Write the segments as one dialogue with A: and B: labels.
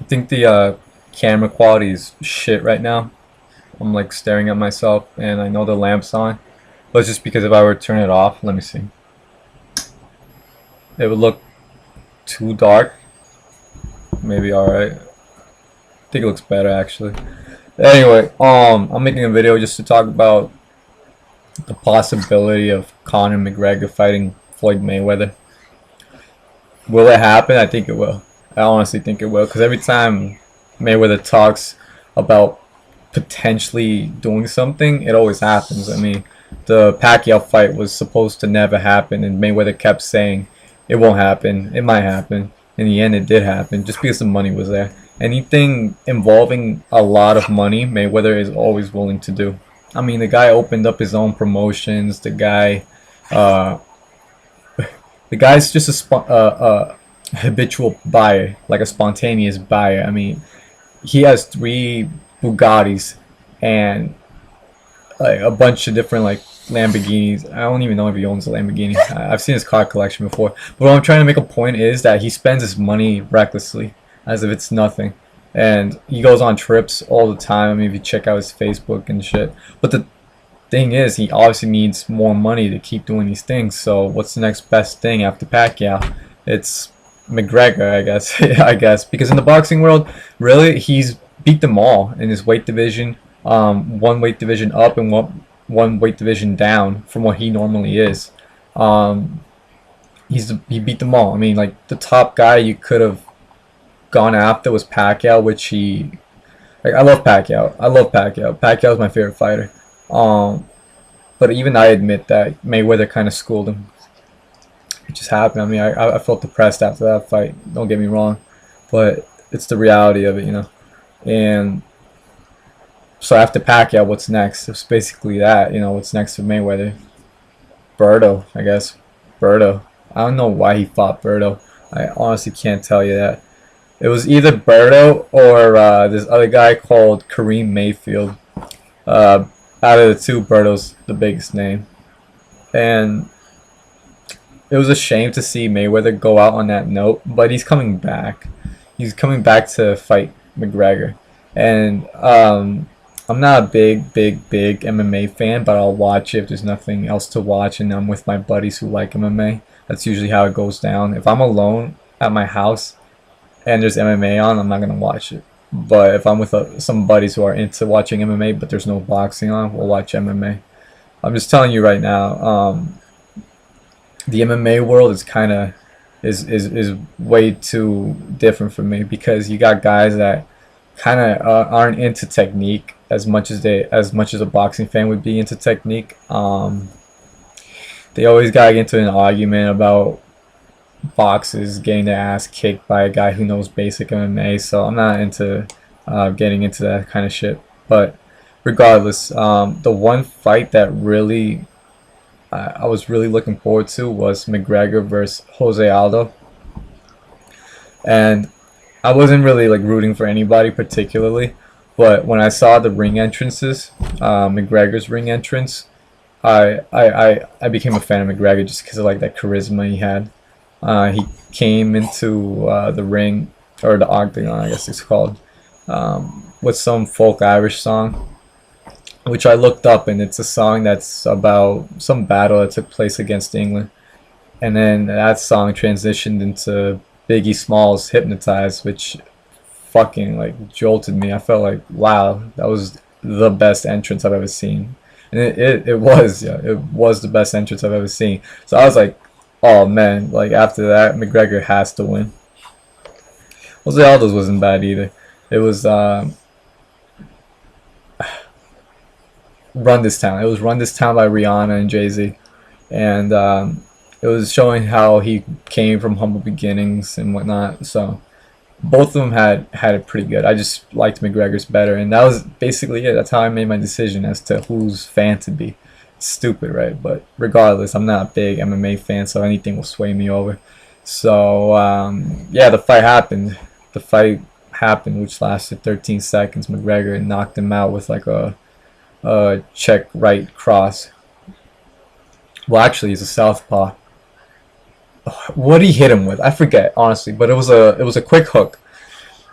A: think the camera quality is shit right now. I'm like staring at myself, and I know the lamp's on, but it's just because if I were to turn it off, let me see, it would look too dark. Maybe alright. I think it looks better actually. Anyway, I'm making a video just to talk about the possibility of Conor McGregor fighting Floyd Mayweather. Will it happen? I think it will. I honestly think it will, because every time Mayweather talks about potentially doing something, it always happens. I mean, the Pacquiao fight was supposed to never happen, and Mayweather kept saying it won't happen, it might happen. In the end, it did happen, just because the money was there. Anything involving a lot of money, Mayweather is always willing to do. I mean, the guy opened up his own promotions. Uh, the guy's just a habitual buyer, like a spontaneous buyer. I mean, he has 3 Bugattis and like a bunch of different like Lamborghinis. I don't even know if he owns a Lamborghini. I've seen his car collection before. But what I'm trying to make a point is that he spends his money recklessly, as if it's nothing. And he goes on trips all the time. I mean, if you check out his Facebook and shit. But the thing is, he obviously needs more money to keep doing these things. So what's the next best thing after Pacquiao? It's McGregor, I guess. I guess, because in the boxing world, really, he's beat them all in his weight division. One weight division up and one weight division down from what he normally is. Um, he beat them all. I mean, like the top guy you could have gone after was Pacquiao, which he like. I love Pacquiao. I love Pacquiao. Pacquiao's my favorite fighter. Um, but even I admit that Mayweather kind of schooled him. It just happened. I mean, I felt depressed after that fight. Don't get me wrong, but it's the reality of it, you know. And so after Pacquiao, what's next? It's basically that, you know. What's next for Mayweather? Berto, I guess. Berto. I don't know why he fought Berto. I honestly can't tell you that. It was either Berto or this other guy called Kareem Mayfield. Out of the two, Berto's the biggest name. And it was a shame to see Mayweather go out on that note, but he's coming back. He's coming back to fight McGregor. And I'm not a big MMA fan, but I'll watch it if there's nothing else to watch and I'm with my buddies who like MMA. That's usually how it goes down. If I'm alone at my house and there's MMA on, I'm not going to watch it. But if I'm with some buddies who are into watching MMA, but there's no boxing on, we'll watch MMA. I'm just telling you right now, the MMA world is kind of is way too different for me, because you got guys that kind of aren't into technique as much as a boxing fan would be into technique. They always got into an argument about boxers getting their ass kicked by a guy who knows basic MMA, so I'm not into getting into that kind of shit. But regardless, the one fight that really I was really looking forward to was McGregor versus Jose Aldo, and I wasn't really like rooting for anybody particularly, but when I saw the ring entrances, McGregor's ring entrance, I became a fan of McGregor just because of like that charisma he had. He came into the ring, or the octagon, I guess it's called, with some folk Irish song, which I looked up, and it's a song that's about some battle that took place against England. And then that song transitioned into Biggie Smalls' "Hypnotized," which fucking like jolted me. I felt like, wow, that was the best entrance I've ever seen. And it was, yeah, it was the best entrance I've ever seen. So I was like, oh man, like after that, McGregor has to win. Jose Aldo's wasn't bad either. It was Run This Town. It was Run This Town by Rihanna and Jay-Z. And it was showing how he came from humble beginnings and whatnot. So both of them had it pretty good. I just liked McGregor's better, and that was basically it. That's how I made my decision as to whose fan to be. Stupid, right? But regardless, I'm not a big MMA fan, so anything will sway me over. So yeah, the fight happened. The fight happened, which lasted 13 seconds. McGregor knocked him out with like a check right cross. Well, actually, he's a southpaw. What did he hit him with? I forget honestly, but it was a quick hook.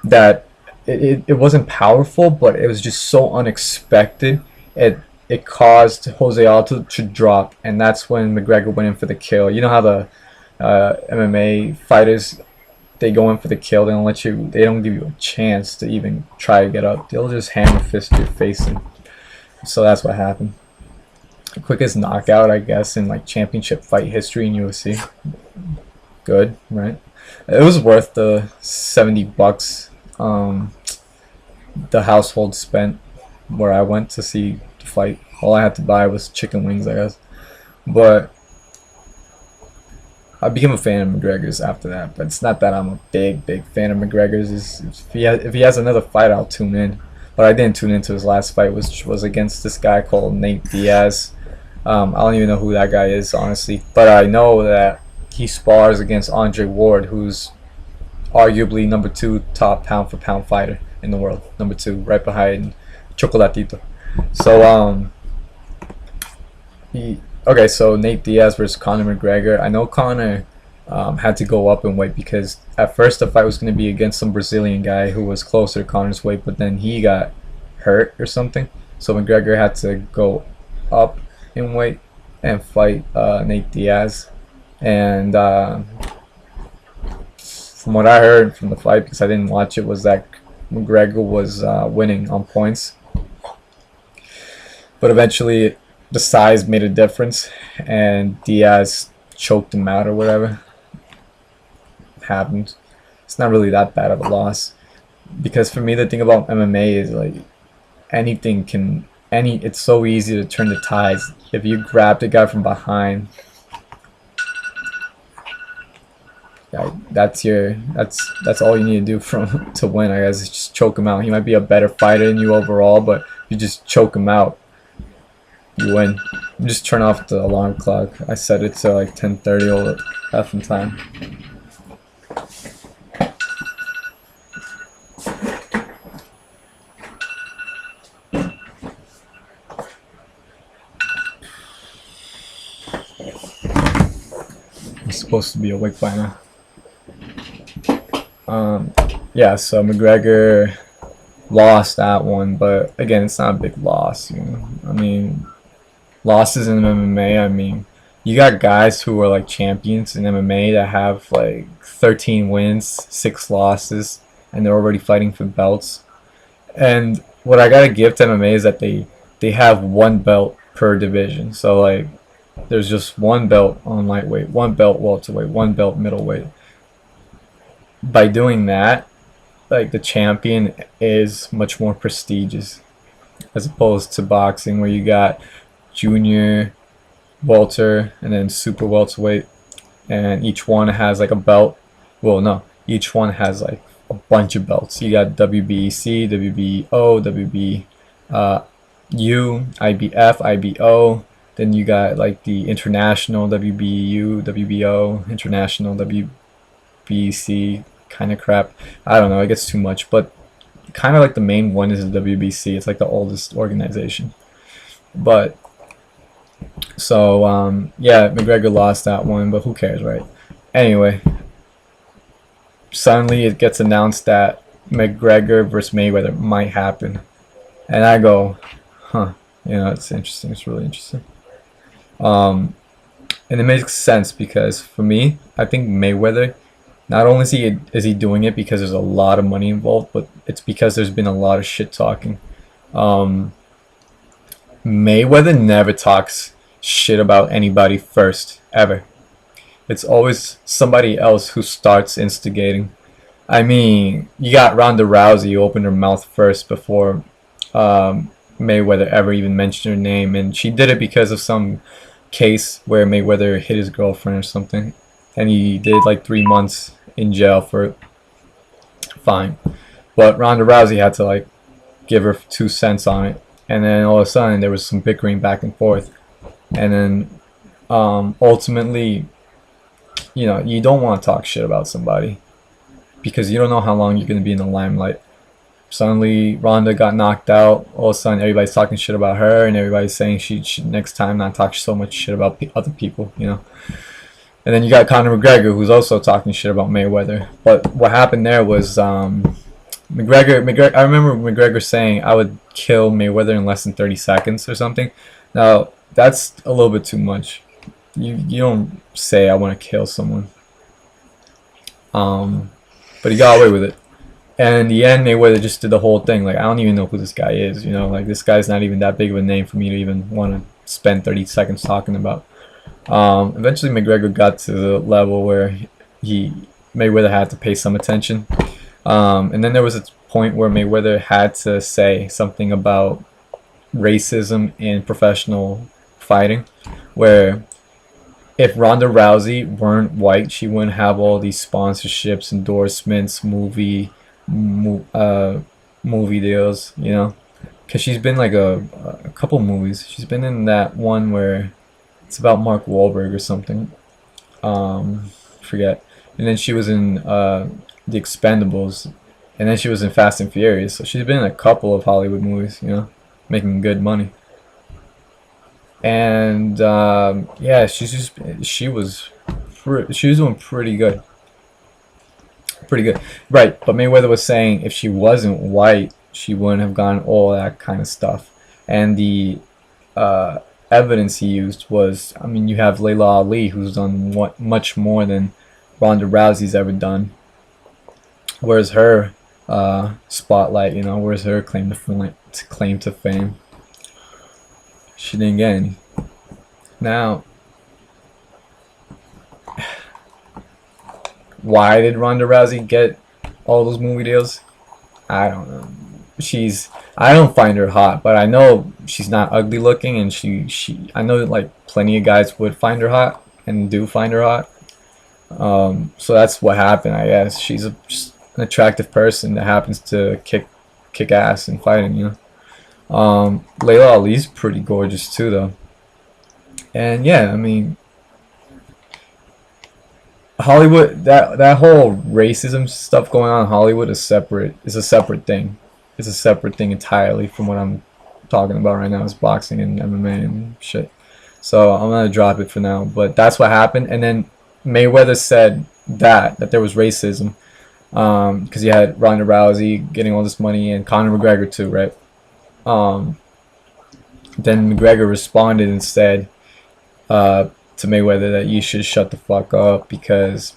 A: that it wasn't powerful, but it was just so unexpected. It caused Jose Aldo to drop, and that's when McGregor went in for the kill. You know how the MMA fighters, they go in for the kill. They don't give you a chance to even try to get up. They'll just hammer fist your face in. So that's what happened. The quickest knockout, I guess, in like championship fight history in UFC. Good, right? It was worth the $70 the household spent where I went to see the fight. All I had to buy was chicken wings, I guess. But I became a fan of McGregor's after that. But it's not that I'm a big fan of McGregor's. If he has another fight, I'll tune in. But I didn't tune into his last fight, which was against this guy called Nate Diaz. I don't even know who that guy is, honestly. But I know that he spars against Andre Ward, who's arguably number 2 top pound for pound fighter in the world. Number 2, right behind Chocolatito. So okay, so Nate Diaz versus Conor McGregor. I know Conor had to go up in weight because at first the fight was going to be against some Brazilian guy who was closer to Conor's weight, but then he got hurt or something. So McGregor had to go up in weight and fight Nate Diaz. And from what I heard from the fight, because I didn't watch it, was that McGregor was winning on points. But eventually the size made a difference and Diaz choked him out or whatever. It happened. It's not really that bad of a loss. Because for me, the thing about MMA is like it's so easy to turn the tides. If you grab the guy from behind, that's all you need to do to win, I guess, is just choke him out. He might be a better fighter than you overall, but if you just choke him out, you win. Just turn off the alarm clock. I set it to like 10:30 all the effing time. I'm supposed to be awake by now. Yeah, so McGregor lost that one, but again, it's not a big loss, you know. I mean, losses in MMA, I mean, you got guys who are like champions in MMA that have like 13 wins, 6 losses, and they're already fighting for belts. And what I gotta give to MMA is that they have 1 belt per division. So like, there's just 1 belt on lightweight, 1 belt welterweight, 1 belt middleweight. By doing that, like, the champion is much more prestigious as opposed to boxing where you got junior, welter, and then super welterweight, and each one has like a belt. Well, no, each one has like a bunch of belts. You got WBC, WBO, WBU, IBF, IBO. Then you got like the international WBU, WBO, international WBC kind of crap. I don't know, it gets too much, but kind of like the main one is the WBC. It's like the oldest organization. But so yeah, McGregor lost that one, but who cares, right? Anyway, suddenly it gets announced that McGregor versus Mayweather might happen, and I go, huh, you know, it's interesting. It's really interesting. And it makes sense because for me, I think Mayweather, not only is he doing it because there's a lot of money involved, but it's because there's been a lot of shit talking. Mayweather never talks shit about anybody first, ever. It's always somebody else who starts instigating. I mean, you got Ronda Rousey who opened her mouth first before Mayweather ever even mentioned her name, and she did it because of some case where Mayweather hit his girlfriend or something, and he did like 3 months in jail for it. Fine, but Ronda Rousey had to like give her 2 cents on it, and then all of a sudden there was some bickering back and forth, and then ultimately, you know, you don't want to talk shit about somebody because you don't know how long you're going to be in the limelight. Suddenly Ronda got knocked out. All of a sudden everybody's talking shit about her, and everybody's saying she should next time not talk so much shit about other people, you know. And then you got Conor McGregor, who's also talking shit about Mayweather. But what happened there was McGregor. I remember McGregor saying I would kill Mayweather in less than 30 seconds or something. Now that's a little bit too much. You don't say I want to kill someone. But he got away with it. And in the end, Mayweather just did the whole thing. Like, I don't even know who this guy is. You know, like, this guy's not even that big of a name for me to even want to spend 30 seconds talking about. Eventually, McGregor got to the level where Mayweather had to pay some attention. And then there was a point where Mayweather had to say something about racism in professional fighting, where if Ronda Rousey weren't white, she wouldn't have all these sponsorships, endorsements, movie deals, you know, because she's been like a couple movies. She's been in that one where it's about Mark Wahlberg or something. Forget. And then she was in The Expendables, and then she was in Fast and Furious. So she's been in a couple of Hollywood movies, you know, making good money. And yeah, she was doing pretty good. Pretty good. Right, but Mayweather was saying if she wasn't white, she wouldn't have gotten all that kind of stuff. And the evidence he used was, I mean, you have Layla Ali, who's done much more than Ronda Rousey's ever done. Where's her spotlight? You know, where's her claim to fame? She didn't get any. Now, why did Ronda Rousey get all those movie deals? I don't know. I don't find her hot, but I know she's not ugly looking, and I know that, like, plenty of guys would find her hot and do find her hot. So that's what happened, I guess. She's just an attractive person that happens to kick ass in fighting, you know. Layla Ali's pretty gorgeous too, though. And yeah, I mean, Hollywood, that whole racism stuff going on in Hollywood is a separate thing. It's a separate thing entirely from what I'm talking about right now. Is boxing and MMA and shit. So I'm gonna drop it for now. But that's what happened. And then Mayweather said that there was racism, because you had Ronda Rousey getting all this money and Conor McGregor too, right? Then McGregor responded and said to Mayweather that you should shut the fuck up, because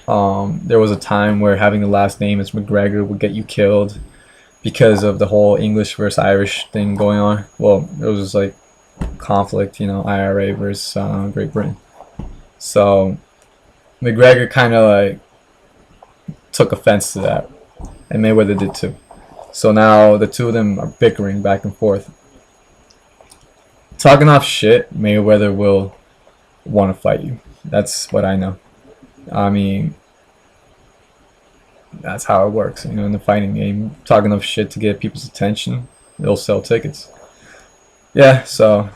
A: there was a time where having the last name as McGregor would get you killed because of the whole English versus Irish thing going on. Well, it was like conflict, you know, IRA versus Great Britain. So McGregor kind of like took offense to that, and Mayweather did too. So now the two of them are bickering back and forth. Talking off shit, Mayweather will want to fight you. That's what I know. I mean, that's how it works, you know, in the fighting game. Talking off shit to get people's attention, they'll sell tickets. Yeah, so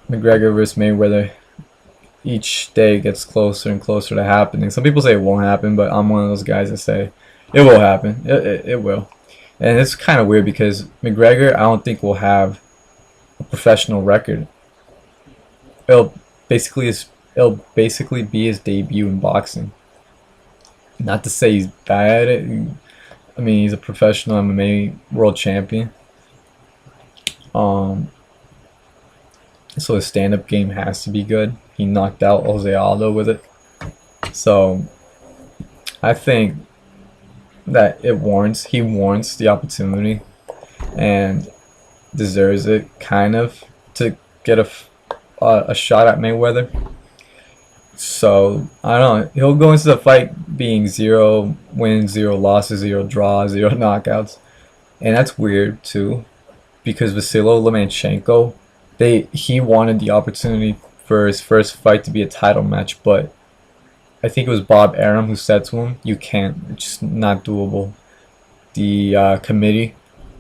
A: McGregor versus Mayweather, each day gets closer and closer to happening. Some people say it won't happen, but I'm one of those guys that say it will happen. It will. And it's kind of weird because McGregor, I don't think will have a professional record. It'll basically be his debut in boxing. Not to say he's bad at it. I mean, he's a professional MMA world champion. So his stand-up game has to be good. He knocked out Jose Aldo with it. So I think that he warrants the opportunity and deserves it, kind of, to get a shot at Mayweather. So I don't know. He'll go into the fight being 0 wins, 0 losses, 0 draws, 0 knockouts, and that's weird too, because Vasily Lomachenko, he wanted the opportunity for his first fight to be a title match, but I think it was Bob Arum who said to him, "You can't. It's just not doable." The committee,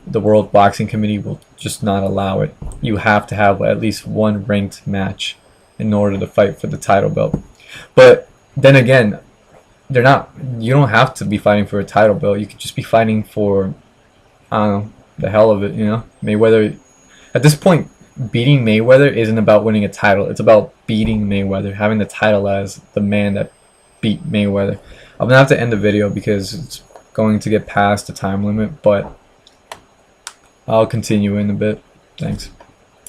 A: the World Boxing Committee, will just not allow it. You have to have at least one ranked match in order to fight for the title belt. But then again, they're not. You don't have to be fighting for a title belt. You could just be fighting for, I don't know, the hell of it. You know, Mayweather. At this point, beating Mayweather isn't about winning a title. It's about beating Mayweather, having the title as the man that beat Mayweather. I'm gonna have to end the video because going to get past the time limit, but I'll continue in a bit. Thanks.